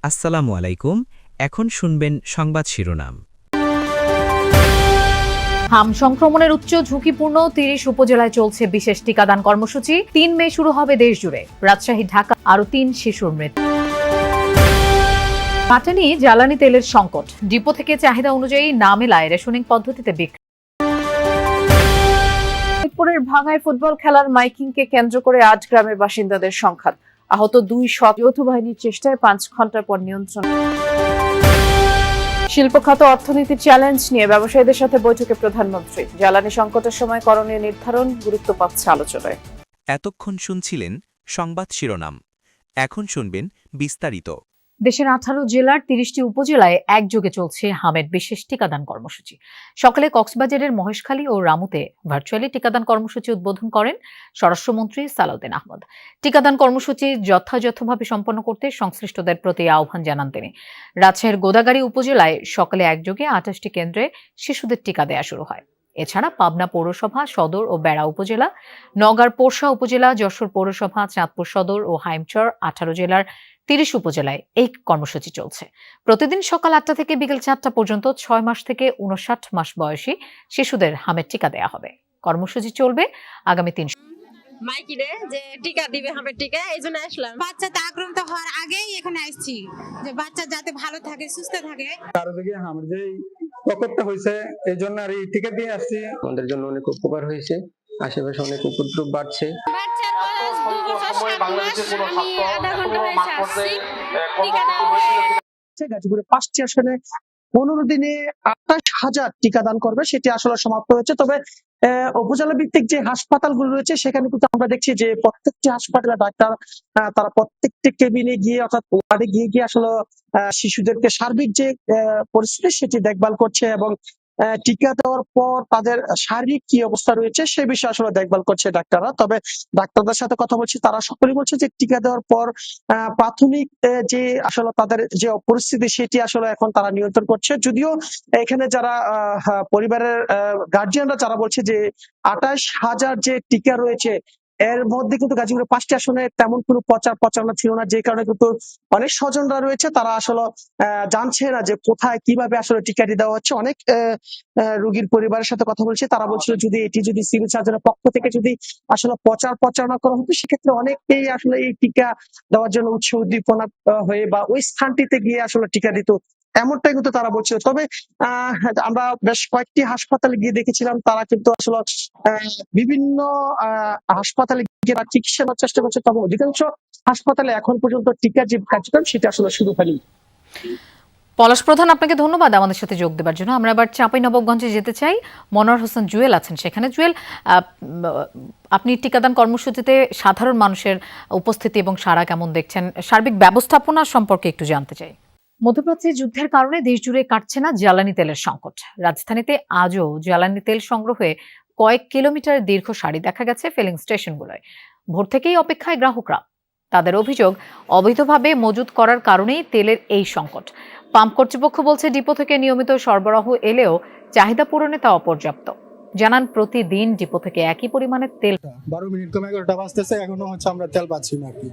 আসসালামু আলাইকুম। এখন শুনবেন সংবাদ শিরোনাম। হাম সংক্রমণের উচ্চ ঝুঁকিপূর্ণ ৩০ উপজেলায় চলছে বিশেষ টিকাদান কর্মসূচি। ৩ মে শুরু হবে দেশ জুড়ে। রাজশাহী, ঢাকা আরও ৩ শিশুর মৃত্যু। পাটানি জ্বালানি তেলের সংকট, ডিপো থেকে চাহিদা অনুযায়ী না মেলায় রেশনিং পদ্ধতিতে বিক্রি। ফরিদপুরের ভাঙ্গায় ফুটবল খেলার মাইকিংকে কেন্দ্র করে ৮ গ্রামের বাসিন্দাদের সংঘাত। আহত ২ যৌথ বাহিনীর চেষ্টায় ৫ ঘন্টা পর নিয়ন্ত্রণ। শিল্প খাত অর্থনীতির চ্যালেঞ্জ নিয়ে ব্যবসায়ীদের সাথে বৈঠকে প্রধানমন্ত্রী। জ্বালানি সংকটের সময় করণীয় নির্ধারণ গুরুত্ব পাচ্ছে আলোচনায়। এতক্ষণ শুনছিলেন সংবাদ শিরোনাম। এখন শুনবেন বিস্তারিত। দেশের ১৮ জেলার ৩০টি উপজেলায় একযোগে চলছে হামের বিশেষ টিকাদান কর্মসূচি। সকালে কক্সবাজারের মহেশখালী ও রামুতে ভার্চুয়ালি টিকাদান কর্মসূচি উদ্বোধন করেন স্বরাষ্ট্রমন্ত্রী সালাউদ্দিন আহমদ। টিকাদান কর্মসূচি যথাযথভাবে সম্পন্ন করতে সংশ্লিষ্টদের প্রতি আহ্বান জানান তিনি। রাজশাহীর গোদাগাড়ী উপজেলায় সকালে একযোগে ২৮টি কেন্দ্রে শিশুদের টিকা দেয়া শুরু হয়। এছাড়া পাবনা পৌরসভা সদর ও বেড়া উপজেলা, নওগাঁর পোরশা উপজেলা, যশোর পৌরসভা, চাঁদপুর সদর ও হাইমচর ১৮ জেলার ৩০ উপজেলায় এই কর্মসূচি চলছে। প্রতিদিন সকাল ৮টা থেকে বিকেল ৪টা পর্যন্ত ৬ মাস থেকে ৫৯ মাস বয়সী শিশুদের হামের টিকা দেয়া হবে। কর্মসূচি চলবে আগামী ৩ মাইকিরে যে টিকা দিবে হামের টিকা, এই জন্য আসলাম। বাচ্চাটা আক্রান্ত হওয়ার আগেই এখানে আসছি যে বাচ্চা যাতে ভালো থাকে, সুস্থ থাকে। কারো দিকে আমার যে প্রকোপটা হয়েছে এই জন্য আর এই টিকা দিয়ে আসছি। আমাদের জন্য অনেক উপকার হয়েছে, আশেপাশে অনেক উপদ্রব বাড়ছে। বাচ্চার বয়স 2 বছর 7 মাস। আমি আধা ঘন্টা হয়েছে আসছি, টিকা দেওয়া হয়ে গাজীপুরে 5টি আসনে 15 দিনে 28,000 টিকাদান করবে, সেটি আসলে সমাপ্ত হয়েছে। তবে উপজেলা ভিত্তিক যে হাসপাতালগুলো রয়েছে সেখানে কিন্তু আমরা দেখছি যে প্রত্যেকটি হাসপাতালে ডাক্তার তারা প্রত্যেকটি কেবিনে গিয়ে অর্থাৎ ওয়ার্ডে গিয়ে আসলে শিশুদেরকে সার্বিক যে পরিস্থিতি সেটি দেখভাল করছে এবং টিকা দেওয়ার পর তাদের শারীরিক কি অবস্থা রয়েছে সে বিষয়ে আসলে দেখভাল করছে ডাক্তাররা। তবে ডাক্তারদের সাথে কথা বলছি, তারা সকলেই বলছে যে টিকা দেওয়ার পর প্রাথমিক যে আসলে তাদের যে পরিস্থিতি সেটি আসলে এখন তারা নিয়ন্ত্রণ করছে। যদিও এখানে যারা পরিবারের গার্জিয়ানরা যারা বলছে যে 28,000 যে টিকা রয়েছে এর মধ্যে কিন্তু গাজীপুরের 5টি আসনে তেমন কোনো প্রচারণা ছিল না, যে কারণে কিন্তু অনেক স্বজনরা রয়েছে তারা আসলে জানছে না যে কোথায় কিভাবে আসলে টিকাটি দেওয়া হচ্ছে। অনেক রোগীর পরিবারের সাথে কথা বলছে, তারা বলছিল যদি এটি যদি সিভিল সার্জনের পক্ষ থেকে যদি আসলে প্রচারণা করা হতো সেক্ষেত্রে অনেকেই আসলে এই টিকা দেওয়ার জন্য উৎসাহ উদ্দীপনা হয়ে বা ওই স্থানটিতে গিয়ে আসলে টিকা দিত, এমনটাই কিন্তু তারা বলছিল। তবে আমরা বেশ কয়েকটি হাসপাতালে গিয়ে দেখেছিলাম তারা কিন্তু আসলে বিভিন্ন হাসপাতালে গিয়ে চিকিৎসা নেওয়ার চেষ্টা করছে, তবে অধিকাংশ হাসপাতালে এখন পর্যন্ত টিকা যে কার্যক্রম সেটা আসলে শুরু হয়নি। পলাশ প্রধান, আপনাকে ধন্যবাদ আমাদের সাথে যোগ দেওয়ার জন্য। আমরা এবার চাঁপাইনবাবগঞ্জে যেতে চাই। মনোয়ার হোসেন জুয়েল আছেন সেখানে। জুয়েল, আপনি টিকাদান কর্মসূচিতে সাধারণ মানুষের উপস্থিতি এবং সাড়া কেমন দেখছেন? সার্বিক ব্যবস্থাপনা সম্পর্কে একটু জানতে চাই। মধ্যপ্রাচ্যে যুদ্ধের কারণে দেশ জুড়ে কাটছে না জ্বালানি তেলের সংকট। রাজধানীতে আজও জ্বালানি তেল সংগ্রহে কয়েক কিলোমিটার দীর্ঘ সারি দেখা গেছে ফিলিং স্টেশনগুলোয়। ভোর থেকেই অপেক্ষায় গ্রাহকরা। তাদের অভিযোগ, অবৈধভাবে মজুত করার কারণেই তেলের এই সংকট। পাম্প কর্তৃপক্ষ বলছে ডিপো থেকে নিয়মিত সরবরাহ এলেও চাহিদা পূরণে তা অপর্যাপ্ত। জানান প্রতিদিন ডিপো থেকে একই পরিমাণে তেল 12 মিনিট কমে 11টা বাজতেছে, এখনো হচ্ছে আমরা তেল পাচ্ছি না আর কি।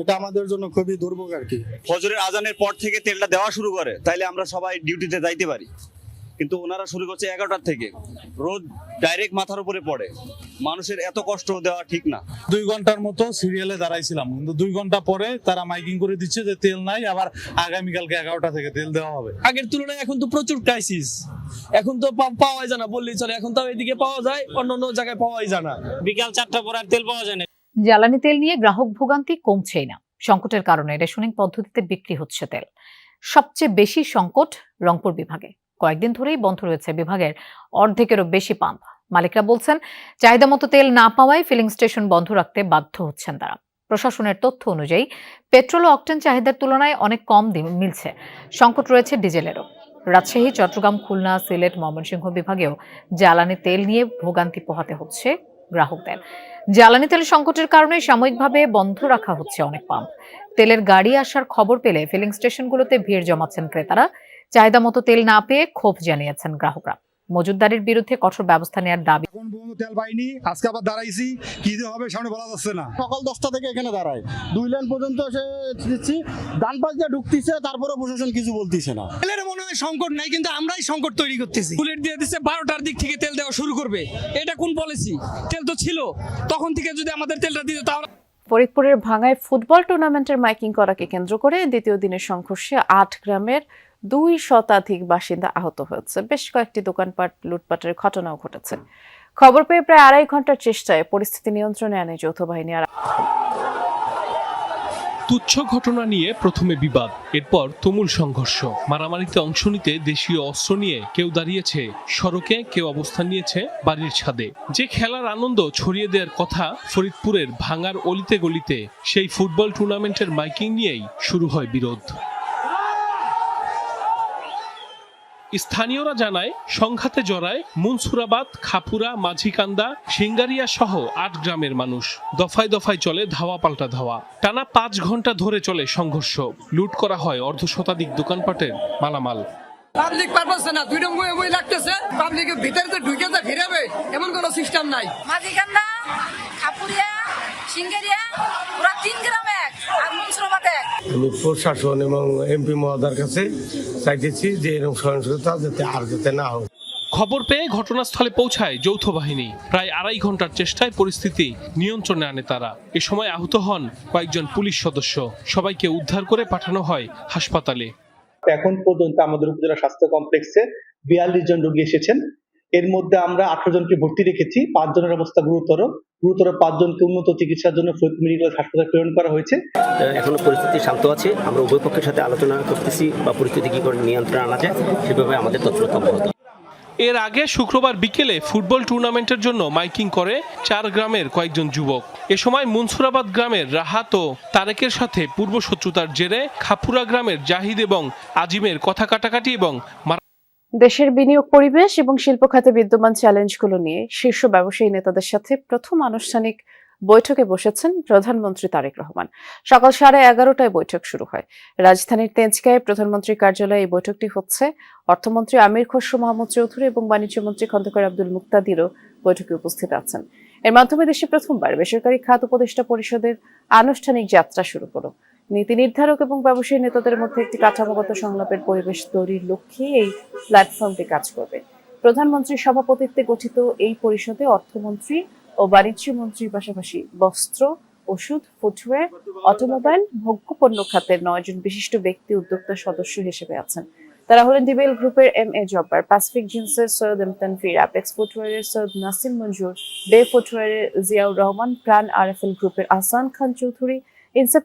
এটা আমাদের জন্য খুবই দুর্ভোগ আর কি। ফজরের আজানের পর থেকে তেলটা দেওয়া শুরু করে, তাইলে আমরা সবাই ডিউটিতে যাইতে পারি, কিন্তু ওনারা শুরু করছে 11টার থেকে। রোদ ডাইরেক্ট মাথার উপরে পড়ে, মানুষের এত কষ্ট দেওয়া ঠিক না। 2 ঘন্টার মতো সিরিয়ালে দাঁড়াইছিলাম, কিন্তু 2 ঘন্টা পরে তারা মাইকিং করে দিচ্ছে যে তেল নাই, আবার আগামীকালকে 11টা থেকে তেল দেওয়া হবে। আগের তুলনায় এখন তো প্রচুর ক্রাইসিস, এখন তো পাওয়াই যায় না বললেই চলে। এখন তো এদিকে পাওয়া যায়, অন্য জায়গায় পাওয়াই যায় না। বিকাল 4টা পর আর তেল পাওয়া যায় না। জ্বালানি তেল নিয়ে গ্রাহক ভোগান্তি কমছেই না। সংকটের কারণে রেশনিং পদ্ধতিতে বিক্রি হচ্ছে তেল। সবচেয়ে বেশি সংকট রংপুর বিভাগে। কয়েকদিন ধরেই বন্ধ রয়েছে বিভাগের অর্ধেকেরও বেশি পাম্প। মালিকরা বলছেন চাহিদা মতো তেল না পাওয়ায় ফিলিং স্টেশন বন্ধ রাখতে বাধ্য হচ্ছেন তারা। প্রশাসনের তথ্য অনুযায়ী পেট্রোল ও অকটেন চাহিদার তুলনায় অনেক কম মিলছে। সংকট রয়েছে ডিজেলেরও। রাজশাহী, চট্টগ্রাম, খুলনা, সিলেট, ময়মনসিংহ বিভাগেও জ্বালানি তেল নিয়ে ভোগান্তি পোহাতে হচ্ছে গ্রাহকদের। জ্বালানি তেল সংকটের কারণে সাময়িকভাবে বন্ধ রাখা হচ্ছে অনেক পাম্প। তেলের গাড়ি আসার খবর পেলে ফিলিং স্টেশনগুলোতে ভিড় জমাচ্ছেন ক্রেতারা। চাহিদা মতো তেল না পেয়ে ক্ষোভ জানিয়েছেন গ্রাহকরা। মজুতদারের বিরুদ্ধে কঠোর ব্যবস্থা নেওয়ার দাবি। এখন পর্যন্ত তেল পাইনি, আজকে আবার দাঁড়াইছি, কি যে হবে সামনে বলা যাচ্ছে না। সকাল 10টা থেকে এখানে দাঁড়ায়, 2 লাইন পর্যন্ত এসে দিচ্ছি, ডান পাশ দিয়ে ঢুকতেছে, তারপরে প্রশাসন কিছু বলতেছে না। তেলের মনে হয় সংকট নাই, কিন্তু আমরাই সংকট তৈরি করতেছি। বুলেট দিয়ে দিচ্ছে 12টার দিক থেকে তেল দেওয়া শুরু করবে, এটা কোন পলিসি? তেল তো ছিল তখন থেকে, যদি আমাদের তেলটা দিত তাহলে। ফরিদপুরের ভাঙ্গায় ফুটবল টুর্নামেন্টের মাইকিং করাকে কেন্দ্র করে দ্বিতীয় দিনের সংঘর্ষে 8 গ্রামের 2 শতাধিক বাসিন্দা আহত হয়েছে। বেশ কয়েকটি দোকানপাট লুটপাটের ঘটনাও ঘটেছে। খবর পেয়ে প্রায় 2.5 ঘন্টার চেষ্টায় পরিস্থিতি নিয়ন্ত্রণে আনে যৌথ বাহিনী। তুচ্ছ ঘটনা নিয়ে প্রথমে বিবাদ, এরপর তুমুল সংঘর্ষ। মারামারিতে অংশ নিতে দেশীয় অস্ত্র নিয়ে কেউ দাঁড়িয়েছে সড়কে, কেউ অবস্থান নিয়েছে বাড়ির ছাদে। যে খেলার আনন্দ ছড়িয়ে দেওয়ার কথা ফরিদপুরের ভাঙার অলিতে গলিতে, সেই ফুটবল টুর্নামেন্টের মাইকিং নিয়েই শুরু হয় বিরোধ। স্থানীয়রা জানায়, সংঘাতে জড়ায় মুনসুরাবাদ, খাপুরা, মাঝিকান্দা, সিঙ্গারিয়া সহ 8 গ্রামের মানুষ। দফায় দফায় চলে ধাওয়া পাল্টা ধাওয়া। টানা 5 ঘন্টা ধরে চলে সংঘর্ষ। লুট করা হয় 1/2 শতাধিক দোকানপাটের মালামাল। পাবলিক পারপাসে না, 2 নম্বর বই লাগতেছে, পাবলিকের ভিতরে তো ঢুকে যা ফিরাবে এমন কোনো সিস্টেম নাই। মাঝিকান্দা, খাপুরিয়া, সিঙ্গেরিয়া, পুরো 3 গ্রাম এক, আর মুনসুরাবাদ এক। আমি প্রশাসন এবং এমপি মহোদয়ের কাছে চাইতেছি যে এরকম সহিংসতা যাতে না হোক। খবর পেয়ে ঘটনাস্থলে পৌঁছায় যৌথ বাহিনী। প্রায় 2.5 ঘন্টার চেষ্টায় পরিস্থিতি নিয়ন্ত্রণে আনে তারা। এ সময় আহত হন কয়েকজন পুলিশ সদস্য। সবাইকে উদ্ধার করে পাঠানো হয় হাসপাতালে। এখন পর্যন্ত আমাদের উপজেলা স্বাস্থ্য কমপ্লেক্সে 42 জন রোগী এসেছেন। এর মধ্যে আমরা 18 জনকে ভর্তি রেখেছি, 5 জনের অবস্থা গুরুতর। 5 জনকে উন্নত চিকিৎসার জন্য ফরিদপুর মেডিকেল হাসপাতালে প্রেরণ করা হয়েছে। এখনো পরিস্থিতি শান্ত আছে। আমরা উভয় পক্ষের সাথে আলোচনা করতেছি বা পরিস্থিতি কি করে নিয়ন্ত্রণে আনা যায় সেভাবে আমাদের তৎপরতা অব্যাহত। এর আগে শুক্রবার বিকেলে ফুটবল টুর্নামেন্টের জন্য মাইকিং করে 4 গ্রামের কয়েকজন যুবক। এ সময় মুনসুরাবাদ গ্রামের রাহাত ও তারেকের সাথে পূর্ব শত্রুতার জেরে খাপুরা গ্রামের জাহিদ এবং আজিমের কথা কাটাকাটি এবং দেশের বিনিয়োগ পরিবেশ এবং শিল্প খাতে বিদ্যমান চ্যালেঞ্জগুলো নিয়ে শীর্ষ ব্যবসায়ী নেতাদের সাথে প্রথম আনুষ্ঠানিক বৈঠকে বসেছেন প্রধানমন্ত্রী তারেক রহমান। সকাল 11:30টায় বৈঠক শুরু হয়। রাজধানীর তেজগাঁয়ে প্রধানমন্ত্রীর কার্যালয়ে এই বৈঠকটি হচ্ছে। অর্থমন্ত্রী আমির খসরু মাহমুদ চৌধুরী এবং বাণিজ্যমন্ত্রী খন্দকার আব্দুল মুক্তাদিরও বৈঠকে উপস্থিত আছেন। এর মাধ্যমে দেশে প্রথমবার বেসরকারি খাত উপদেষ্টা পরিষদের আনুষ্ঠানিক যাত্রা শুরু হলো। নীতি নির্ধারক এবং ব্যবসায়ী নেতাদের মধ্যে একটি কাঠামোগত সংলাপের পরিবেশ তৈরির লক্ষ্যে এই প্ল্যাটফর্মটি কাজ করবে। প্রধানমন্ত্রীর সভাপতিত্বে গঠিত এই পরিষদে অর্থমন্ত্রী ও বাণিজ্য মন্ত্রীর পাশাপাশি বস্ত্র, ওষুধ, ফুটওয়্যার, অটোমোবাইল, ভোগ্যপণ্য খাতের 9 জন বিশিষ্ট ব্যক্তি উদ্যোক্তা সদস্য হিসেবে আছেন। তারা হলেন ডিবেল গ্রুপের MA জব্বার, প্যাসিফিক জিন্সের সৈয়দ তানভীর, অ্যাপেক্স ফুটওয়্যারের সৈয়দ নাসিম মঞ্জুর, বে ফুটওয়্যারের জিয়াউর রহমান, প্রাণ RFL গ্রুপের আহসান খান চৌধুরী, ইনসেপ